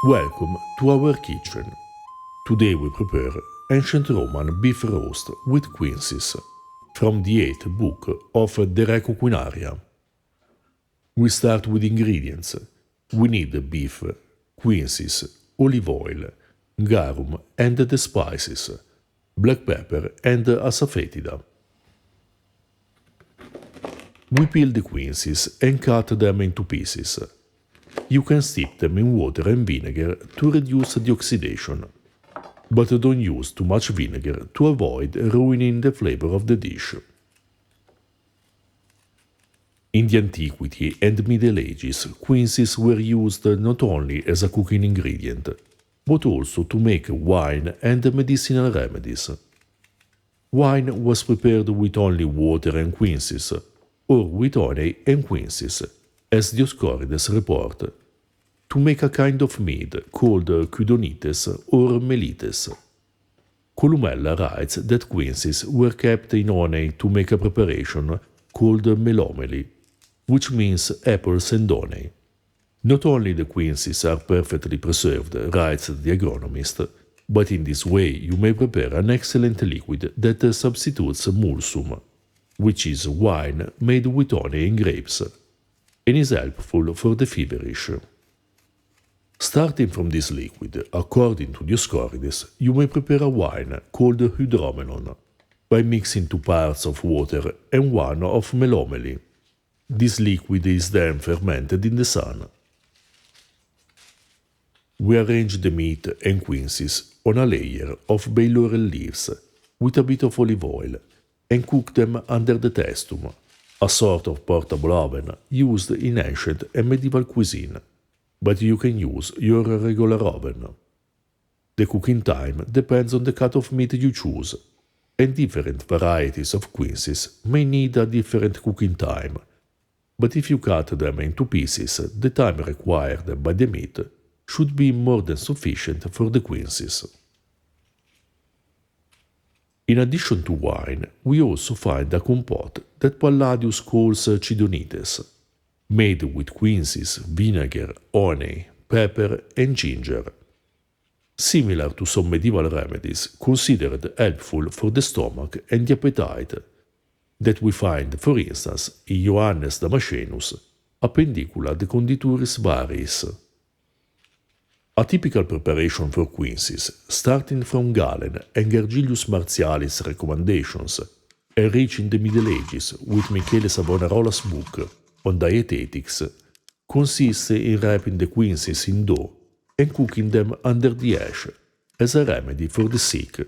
Welcome to our kitchen. Today we prepare ancient Roman beef roast with quinces from the 8th book of De Re Coquinaria. We start with ingredients. We need beef, quinces, olive oil, garum and the spices, black pepper and asafoetida. We peel the quinces and cut them into pieces. You can steep them in water and vinegar to reduce the oxidation, but don't use too much vinegar to avoid ruining the flavor of the dish. In the Antiquity and Middle Ages, quinces were used not only as a cooking ingredient, but also to make wine and medicinal remedies. Wine was prepared with only water and quinces, or with honey and quinces, as Dioscorides report, to make a kind of mead called cydonites or melites. Columella writes that quinces were kept in honey to make a preparation called melomeli, which means apples and honey. Not only the quinces are perfectly preserved, writes the agronomist, but in this way you may prepare an excellent liquid that substitutes mulsum, which is wine made with honey and grapes, and is helpful for the feverish. Starting from this liquid, according to Dioscorides, you may prepare a wine called hydromenon by mixing 2 parts of water and 1 of melomeli. This liquid is then fermented in the sun. We arrange the meat and quinces on a layer of bay laurel leaves with a bit of olive oil and cook them under the testum, a sort of portable oven used in ancient and medieval cuisine, but you can use your regular oven. The cooking time depends on the cut of meat you choose, and different varieties of quinces may need a different cooking time, but if you cut them into pieces, the time required by the meat should be more than sufficient for the quinces. In addition to wine, we also find a compote that Palladius calls cydonites, made with quinces, vinegar, honey, pepper and ginger. Similar to some medieval remedies considered helpful for the stomach and the appetite, that we find, for instance, in Johannes Damascenus, Appendicula de Condituris Variis. A typical preparation for quinces, starting from Galen and Gergilius Martialis' recommendations, and reaching the Middle Ages with Michele Savonarola's book on dietetics, consists in wrapping the quinces in dough and cooking them under the ash as a remedy for the sick.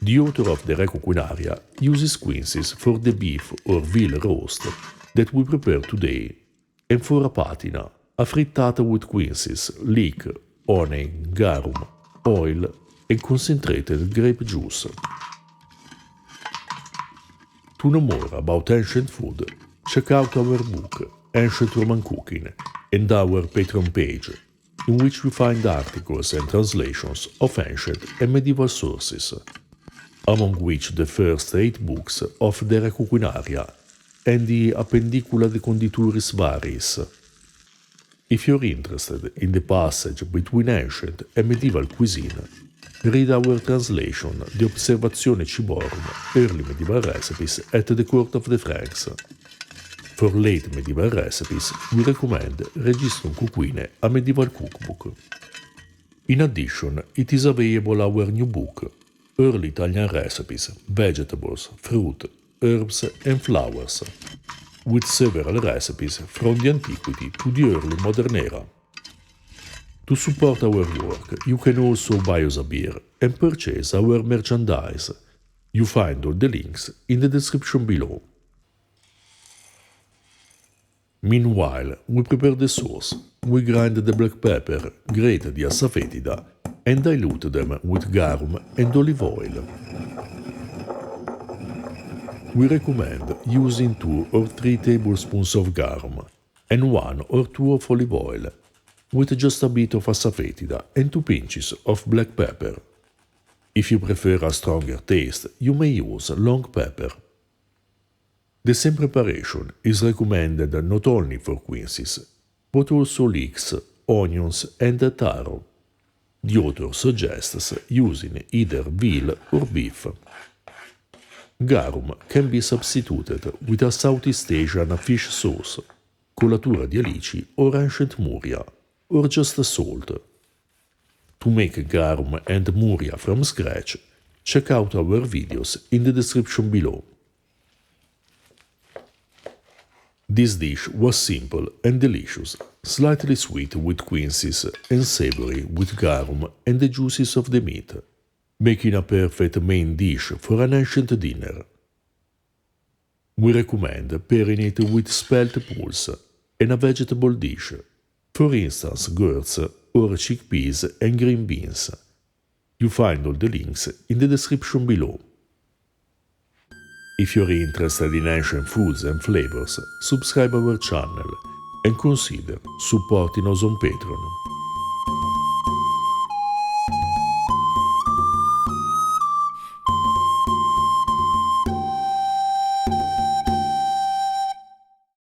The author of De Re Coquinaria uses quinces for the beef or veal roast that we prepare today, and for a patina, a frittata with quinces, leek, honey, garum, oil and concentrated grape juice. To know more about ancient food, check out our book, Ancient Roman Cooking, and our Patreon page, in which we find articles and translations of ancient and medieval sources, among which the first 8 books of De Re Coquinaria and the Appendicula de Condituris Variis. If you're interested in the passage between ancient and medieval cuisine, read our translation De Observatione Ciborum, Early Medieval Recipes at the Court of the Franks. For late medieval recipes, we recommend Registrum Cuquine, a medieval cookbook. In addition, it is available our new book, Early Italian Recipes, Vegetables, Fruit, Herbs and Flowers, with several recipes from the Antiquity to the early modern era. To support our work, you can also buy us a beer and purchase our merchandise. You find all the links in the description below. Meanwhile, we prepare the sauce. We grind the black pepper, grate the asafoetida, and dilute them with garum and olive oil. We recommend using 2 or 3 tablespoons of garum and 1 or 2 of olive oil, with just a bit of asafoetida and 2 pinches of black pepper. If you prefer a stronger taste, you may use long pepper. The same preparation is recommended not only for quinces, but also leeks, onions, and taro. The author suggests using either veal or beef. Garum can be substituted with a Southeast Asian fish sauce, colatura di alici or ancient muria, or just salt. To make garum and muria from scratch, check out our videos in the description below. This dish was simple and delicious, slightly sweet with quinces and savory with garum and the juices of the meat, making a perfect main dish for an ancient dinner. We recommend pairing it with spelt pulse and a vegetable dish, for instance gourds or chickpeas and green beans. You find all the links in the description below. If you're interested in ancient foods and flavors, subscribe our channel and consider supporting us on Patreon.